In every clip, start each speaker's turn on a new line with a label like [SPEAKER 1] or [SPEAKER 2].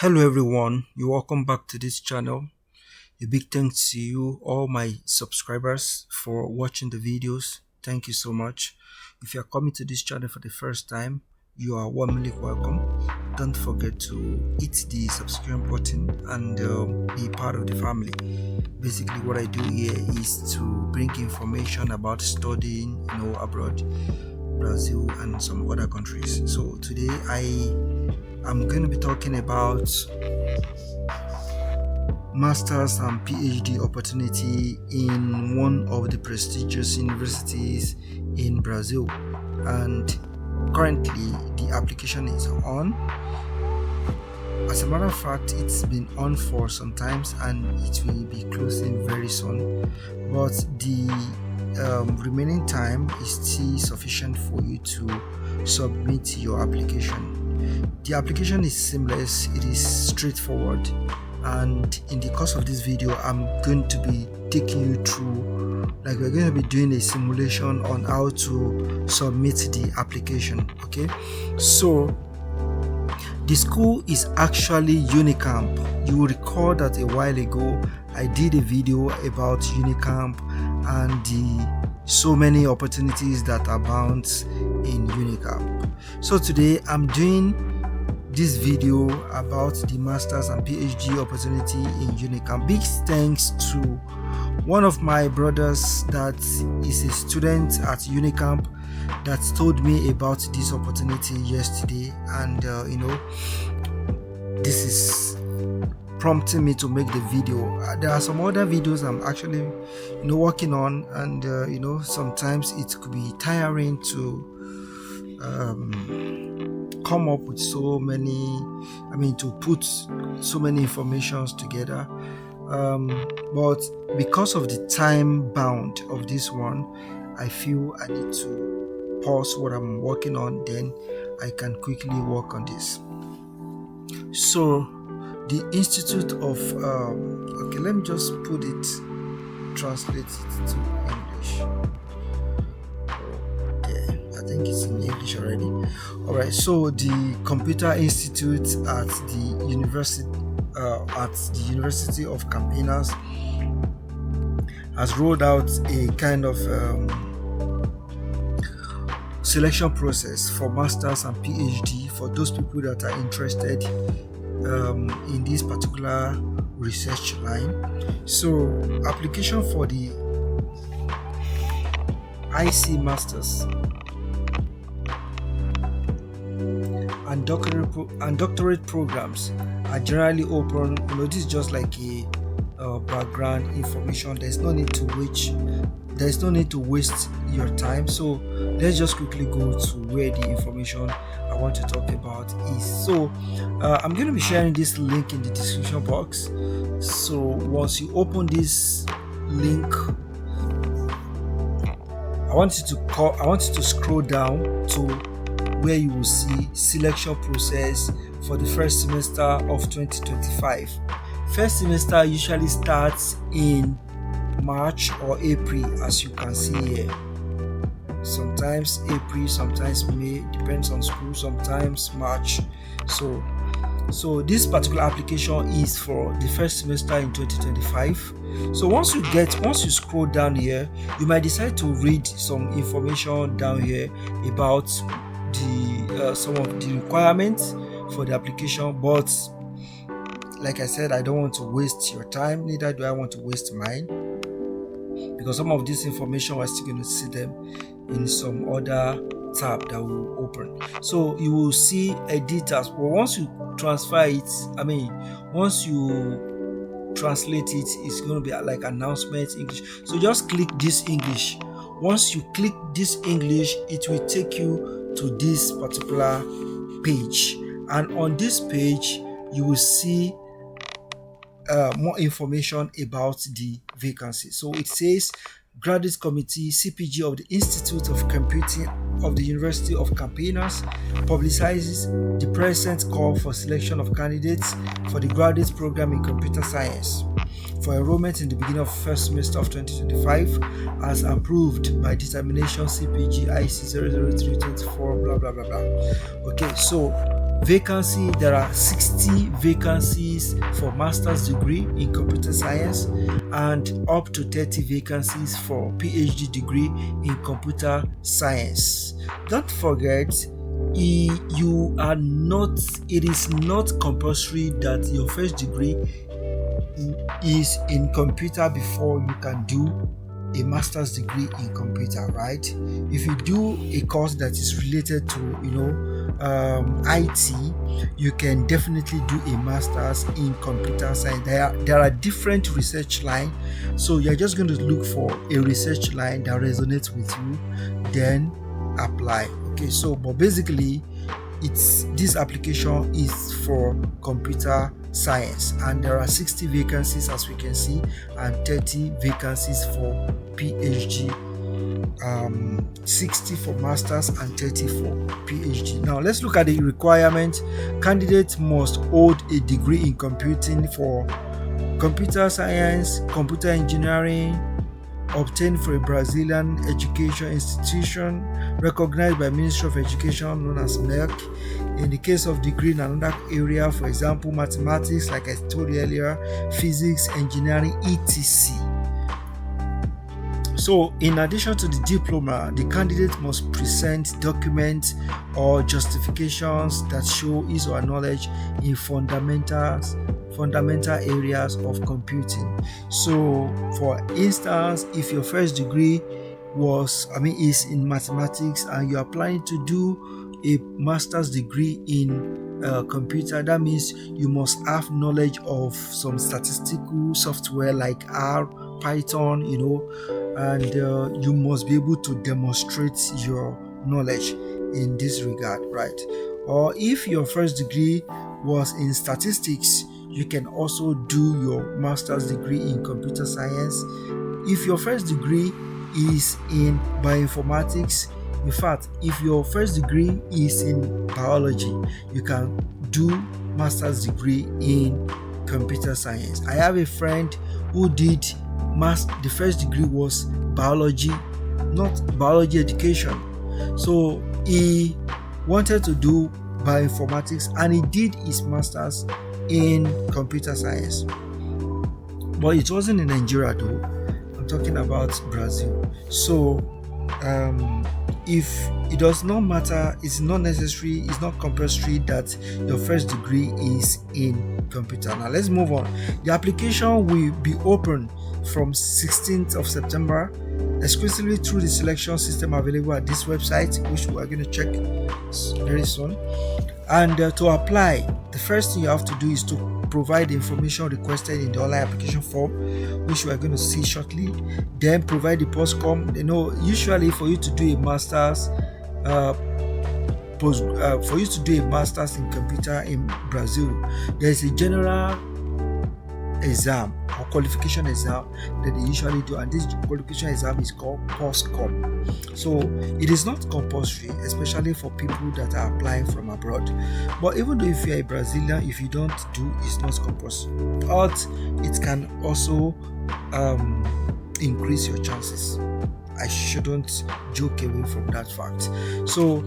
[SPEAKER 1] Hello everyone, you're welcome back to this channel. A big thanks to you, all my subscribers, for watching the videos. Thank you so much. If you are coming to this channel for the first time, you are warmly welcome. Don't forget to hit the subscribe button and be part of the family. Basically, what I do here is to bring information about studying, abroad, Brazil, and some other countries. So today I'm going to be talking about master's and PhD opportunity in one of the prestigious universities in Brazil, and currently the application is on. As a matter of fact, it's been on for some times and it will be closing very soon, but the remaining time is still sufficient for you to submit your application. The application is seamless, it is straightforward, and in the course of this video I'm going to be taking you through, like, we're going to be doing a simulation on how to submit the application. Okay, so the school is actually Unicamp. You will recall that a while ago I did a video about Unicamp and the so many opportunities that abound in Unicamp. So today I'm doing this video about the master's and PhD opportunity in Unicamp. Big thanks to one of my brothers that is a student at Unicamp that told me about this opportunity yesterday, and this is prompting me to make the video. There are some other videos I'm actually working on, and sometimes it could be tiring to come up with so many, to put so many informations together, but because of the time bound of this one, I feel I need to pause what I'm working on, then I can quickly work on this. So the Institute of okay, let me just translate it to English. I think it's in English already. All right, so the Computer Institute at the University of Campinas has rolled out a kind of selection process for masters and PhD for those people that are interested in this particular research line. So application for the IC masters and doctorate programs are generally open. This is just like a background information. There's no need to waste your time. So let's just quickly go to where the information I want to talk about is. So I'm going to be sharing this link in the description box. So once you open this link, I want you to scroll down to where you will see selection process for the first semester of 2025. First semester usually starts in March or April, as you can see here. Sometimes April, sometimes May, depends on school, sometimes March. So this particular application is for the first semester in 2025. So once you scroll down here, you might decide to read some information down here about the some of the requirements for the application, but like I said, I don't want to waste your time, neither do I want to waste mine, because some of this information we're still going to see them in some other tab that will open. So you will see editors, but once you transfer it, once you translate it, it's going to be like announcement English. So just click this English. Once you click this English, it will take you to this particular page, and on this page you will see more information about the vacancy. So it says Graduate Committee CPG of the Institute of Computing of the University of Campinas publicizes the present call for selection of candidates for the graduate program in computer science for enrollment in the beginning of first semester of 2025, as approved by determination CPG IC 00324 blah blah blah blah. Okay, so Vacancy, there are 60 vacancies for master's degree in computer science and up to 30 vacancies for PhD degree in computer science. Don't forget, it is not compulsory that your first degree is in computer before you can do a master's degree in computer, right? If you do a course that is related to IT, you can definitely do a master's in computer science. There are different research lines, so you're just going to look for a research line that resonates with you, then apply. Okay, so but basically this application is for computer science, and there are 60 vacancies as we can see, and 30 vacancies for PhD, 60 for masters and 30 for PhD. Now let's look at the requirement. Candidates must hold a degree in computing for computer science, computer engineering, obtained for a Brazilian education institution recognized by Ministry of Education known as MEC. In the case of degree in another area, for example, mathematics, like I told you earlier, physics, engineering, etc. So, in addition to the diploma, the candidate must present documents or justifications that show his or her knowledge in fundamental areas of computing. So, for instance, if your first degree is in mathematics and you are planning to do a master's degree in computer, that means you must have knowledge of some statistical software like R, Python, and you must be able to demonstrate your knowledge in this regard, right? Or if your first degree was in statistics, you can also do your master's degree in computer science. If your first degree is in bioinformatics, in fact, if your first degree is in biology, you can do master's degree in computer science. I have a friend who did the first degree was biology, not biology education. So he wanted to do bioinformatics and he did his master's in computer science. But it wasn't in Nigeria though. I'm talking about Brazil. So if it does not matter, it's not necessary, it's not compulsory that your first degree is in computer. Now let's move on. The application will be open from 16th of September exclusively through the selection system available at this website, which we are going to check very soon. And to apply, the first thing you have to do is to provide the information requested in the online application form, which we are going to see shortly. Then provide the postcom. Usually for you to do a master's in computer in Brazil, there is a general exam or qualification exam that they usually do, and this qualification exam is called postcom. So it is not compulsory, especially for people that are applying from abroad. But even though if you are a Brazilian, if you don't do, it's not compulsory, but it can also increase your chances. I shouldn't joke away from that fact. So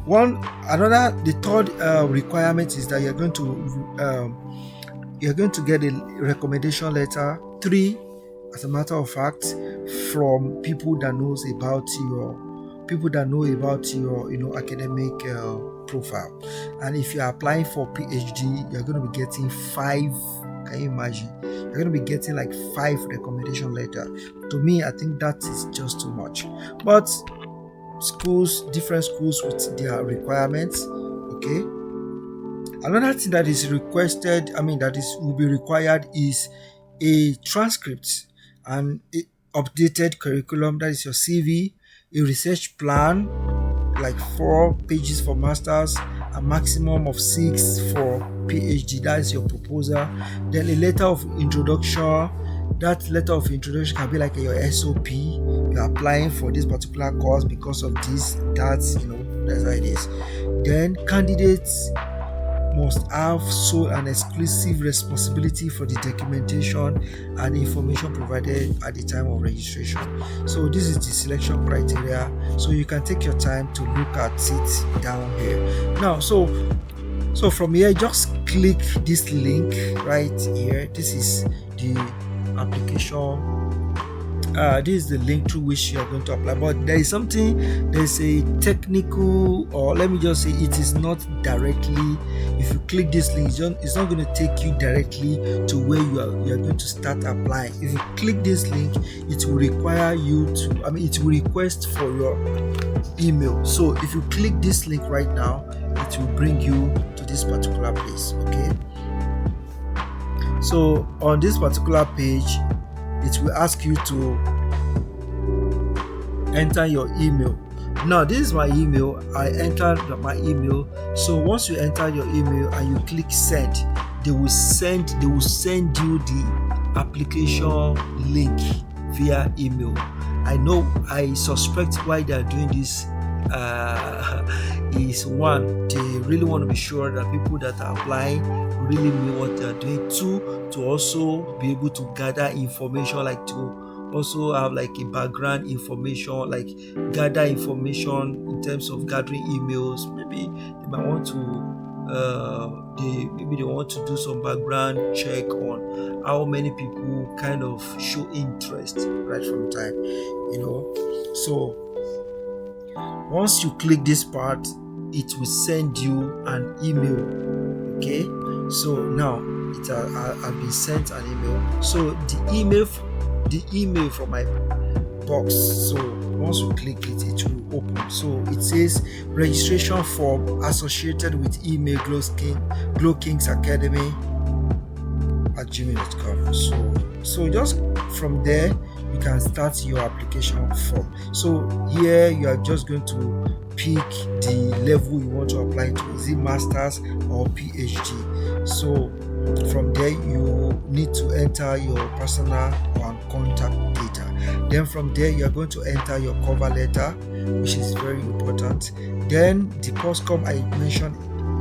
[SPEAKER 1] the third requirement is that you're going to get a recommendation letter, 3 as a matter of fact, from people that know about your academic profile. And if you are applying for PhD, you're going to be getting 5. Can you imagine? You're going to be getting like 5 recommendation letter. To me, I think that is just too much. But different schools with their requirements. Okay. Another thing that is requested, will be required, is a transcript and updated curriculum. That is your CV, a research plan, like 4 pages for masters, a maximum of 6 for PhD. That is your proposal. Then a letter of introduction. That letter of introduction can be like your SOP. You're applying for this particular course because of this, that's how it is. Then candidates must have sole and exclusive responsibility for the documentation and information provided at the time of registration. So this is the selection criteria. So you can take your time to look at it down here. Now, so from here, just click this link right here. This is the application. This is the link through which you are going to apply, but there's a technical, or let me just say, it is not directly. If you click this link, it's not going to take you directly to where you are going to start applying. If you click this link, it will require you to, it will request for your email. So if you click this link right now, it will bring you to this particular place. Okay, so on this particular page, it will ask you to enter your email. Now, this is my email. I entered my email. So once you enter your email and you click send, they will send you the application link via email. I suspect why they are doing this is, one, they really want to be sure that people that are applying really know what they are doing. Two, to also be able to gather information, like to also have like a background information, like gather information in terms of gathering emails. Maybe they might want to they want to do some background check on how many people kind of show interest right from time, So once you click this part, it will send you an email. Okay, so now it has been sent an email. So the email from my box. So once you click it, it will open. So it says registration form associated with email Glow Kings Academy at gmail.com. So just from there, you can start your application form. So here you are just going to pick the level you want to apply to. Is it master's or PhD? So from there, you need to enter your personal and contact data. Then from there, you are going to enter your cover letter, which is very important. Then the postcom I mentioned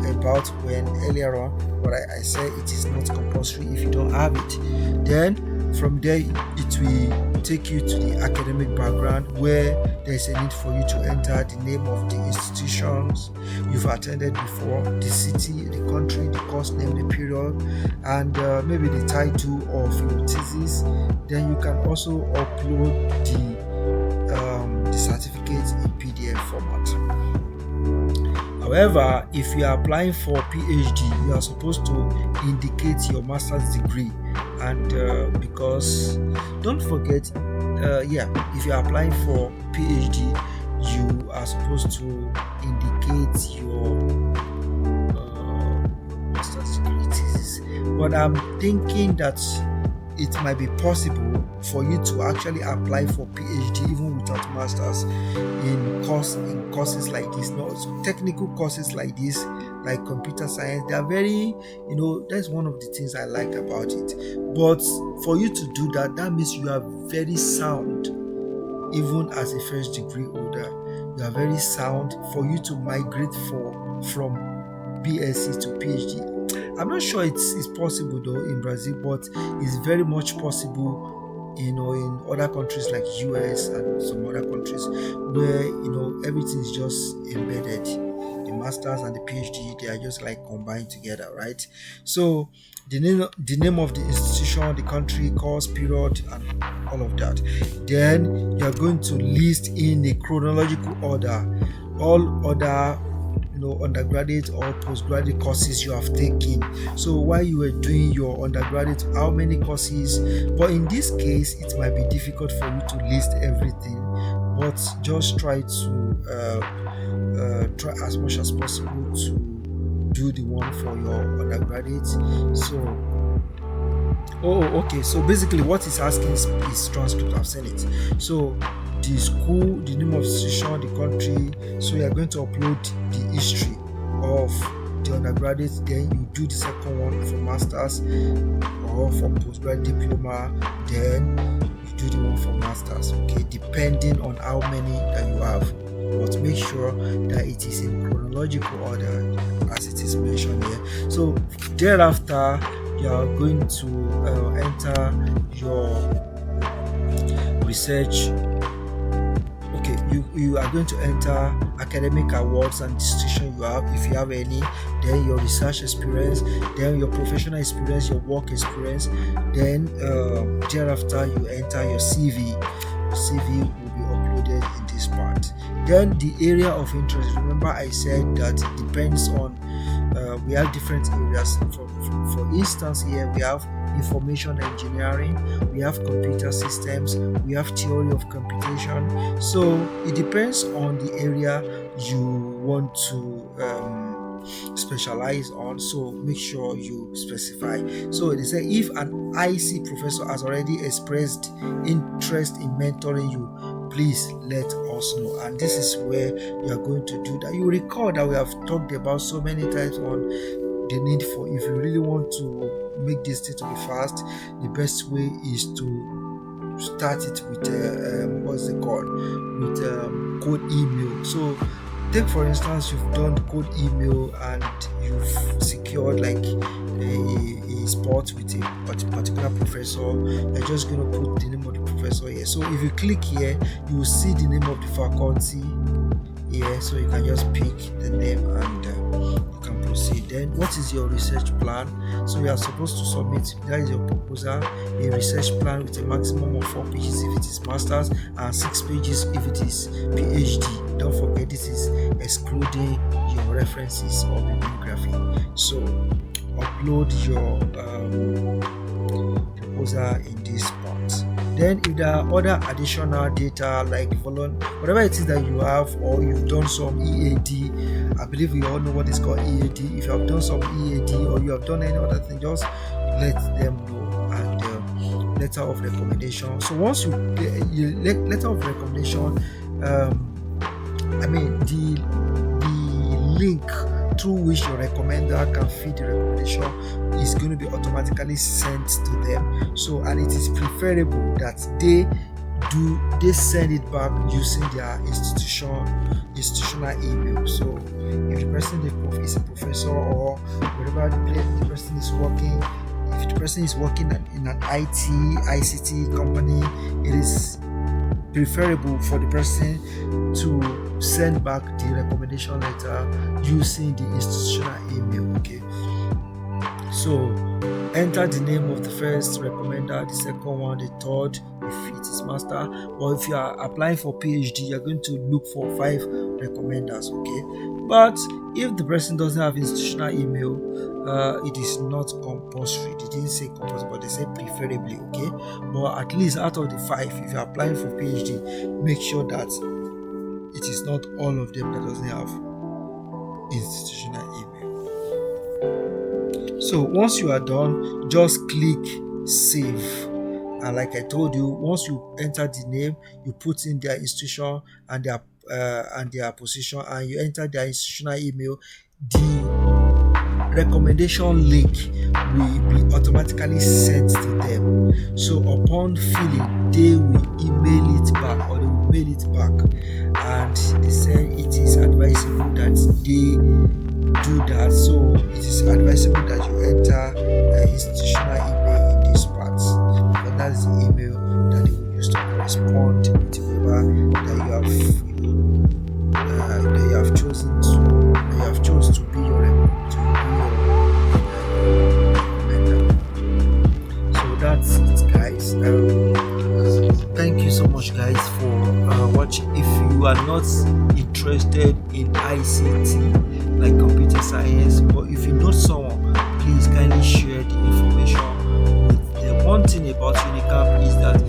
[SPEAKER 1] about when earlier on, but I said it is not compulsory if you don't have it. Then from there, it will take you to the academic background, where there is a need for you to enter the name of the institutions you've attended before, the city, the country, the course name, the period, and maybe the title of your thesis. Then you can also upload the certificate in PDF format. However, if you are applying for PhD, you are supposed to indicate your master's degree, and because don't forget, if you are applying for PhD, you are supposed to indicate your master's degree thesis. But I'm thinking that it might be possible for you to actually apply for PhD even without masters in courses like this. No, so technical courses like this, like computer science, they are very, that's one of the things I like about it. But for you to do that, that means you are very sound. Even as a first degree holder, you are very sound. For you to migrate from BSc to PhD, I'm not sure it's possible though in Brazil, but it's very much possible, in other countries like US and some other countries where everything is just embedded. The masters and the PhD, they are just like combined together, right? So the name of the institution, the country, course, period, and all of that. Then you are going to list in a chronological order all other undergraduate or postgraduate courses you have taken. So while you were doing your undergraduate, how many courses? But in this case, it might be difficult for you to list everything, but just try as much as possible to do the one for your undergraduate. So basically what it's asking is transcript. I've seen it. So the school, the name of the institution, the country. So you are going to upload the history of the undergraduate. Then you do the second one for masters or for postgraduate diploma. Then you do the one for masters. Okay, depending on how many that you have. But make sure that it is in chronological order as it is mentioned here. So thereafter, you are going to enter your research. Okay, you are going to enter academic awards and distinction you have, if you have any, then your research experience, then your professional experience, your work experience, then thereafter you enter your CV. CV will be uploaded in this part. Then the area of interest, remember I said that it depends on we have different areas. For instance, here we have information engineering, we have computer systems, we have theory of computation. So it depends on the area you want to specialize on, so make sure you specify. So they say if an IC professor has already expressed interest in mentoring you, please let us know. And this is where you are going to do that. You recall that we have talked about so many times on the need for, if you really want to make this thing to be fast, the best way is to start it with what's it called, with code email. So take for instance, you've done code email and you've secured like a spot with a particular professor. You're just going to put the name of the professor here. So if you click here, you will see the name of the faculty here, so you can just pick the name and you can proceed. Then what is your research plan? So you are supposed to submit, that is your proposal, a research plan with a maximum of 4 pages if it is masters and 6 pages if it is PhD. Don't forget, this is excluding your references or bibliography. So upload your proposal in this part. Then if there are other additional data like whatever it is that you have, or you've done some EAD, I believe we all know what is called EAD. If you have done some EAD or you have done any other thing, just let them know. And letter of recommendation. So once you get your letter of recommendation, I mean the link through which your recommender can feed the recommendation is going to be automatically sent to them. So, and it is preferable that they send it back using their institutional email. So if the person is a professor or whatever the person is working, if the person is working in an ICT company, it is preferable for the person to send back the recommendation letter using the institutional email. Okay, so enter the name of the first recommender, the second one, the third if it is master, or if you are applying for PhD, you're going to look for 5 recommenders. Okay, but if the person doesn't have institutional email, it is not compulsory. They didn't say compulsory, but they say preferably. Okay, but at least out of the 5, if you're applying for PhD, make sure that it is not all of them that doesn't have institutional email. So once you are done, just click save. And like I told you, once you enter the name, you put in their institution and their position, and you enter their institutional email, the recommendation link will be automatically sent to them. So upon filling, they will email it back, or they will mail it back. And they say it is advisable that they do that. So it is advisable that you enter institutional email in this part, because that is the email that they will use to correspond with whoever that you have chosen to be your recommender. So that's it, guys. Thank you so much, guys, for watching. If you are not interested in ICT like computer science, but if you know someone, please kindly share the information with them. One thing about Unicap is that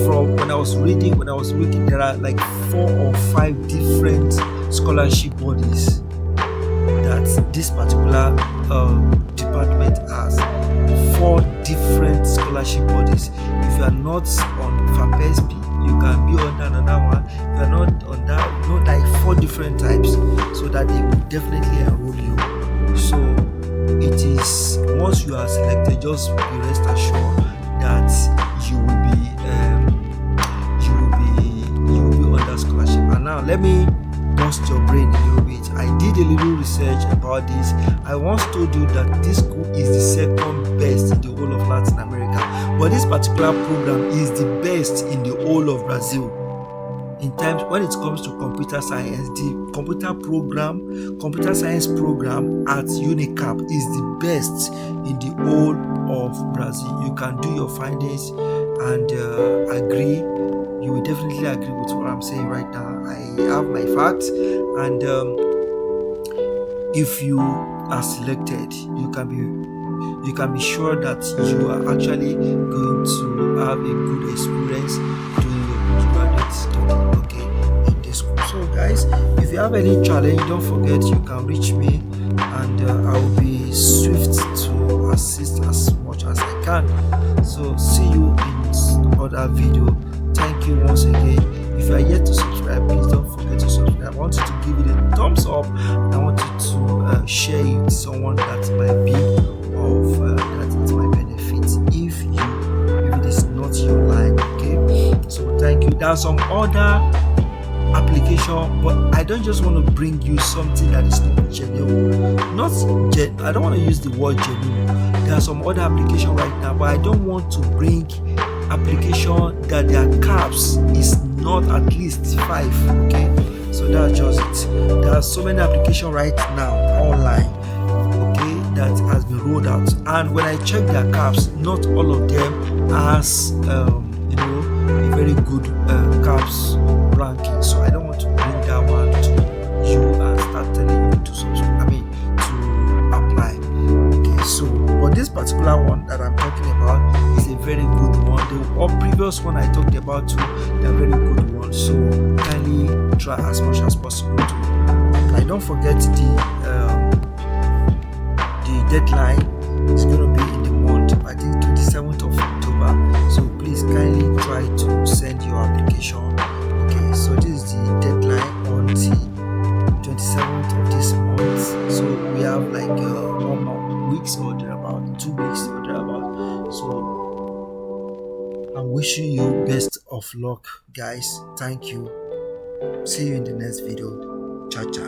[SPEAKER 1] from when I was looking, there are like 4 or 5 different scholarship bodies that this particular department has. 4 different scholarship bodies. If you are not on FAPESP, you can be on another one. If you are not on that, like 4 different types, so that they will definitely enroll you. So it is, once you are selected, just be rest assured that you will be under scholarship. And now let me bust your brain a little bit I did a little research about this. I once told you that this school is the second best in the whole of Latin America, but this particular program is the best in the whole of Brazil. In times when it comes to computer science, the computer science program at Unicap is the best in the whole of Brazil. You can do your findings and agree. You will definitely agree with what I'm saying right now. I have my facts, and if you are selected, you can be sure that you are actually going to have a good experience doing your postgraduate study, okay, in this school. So guys, if you have any challenge, don't forget you can reach me, and I will be swift to assist as much as I can. So see you in other video. Thank you once again. If you are yet to subscribe, please don't forget to subscribe. I want you to give it a thumbs up, and I want you to share it with someone that might be of that it might benefit if it is not your line. Okay, so thank you. There are some other application, but I don't just want to bring you something that is not genuine. I don't want to use the word genuine. There are some other application right now, but I don't want to bring application that their caps is not at least 5. Okay, so that's just it. There are so many applications right now online, okay, that has been rolled out, and when I check their caps, not all of them has a very good caps ranking. So I don't want to bring that one to you and start telling you to subscribe. To apply. Okay, so but this particular one that I'm talking about is a very good one. The previous one I talked about too, they're very good ones. So kindly try as much as possible to apply. Don't forget the deadline is going to be in the month, I think 27th of October. So please kindly try to send your application. Okay, so this is the deadline on the 27th of this month. So we have like 1 month, weeks or thereabout, 2 weeks or thereabout. So I'm wishing you best of luck, guys. Thank you. See you in the next video. Ciao, ciao.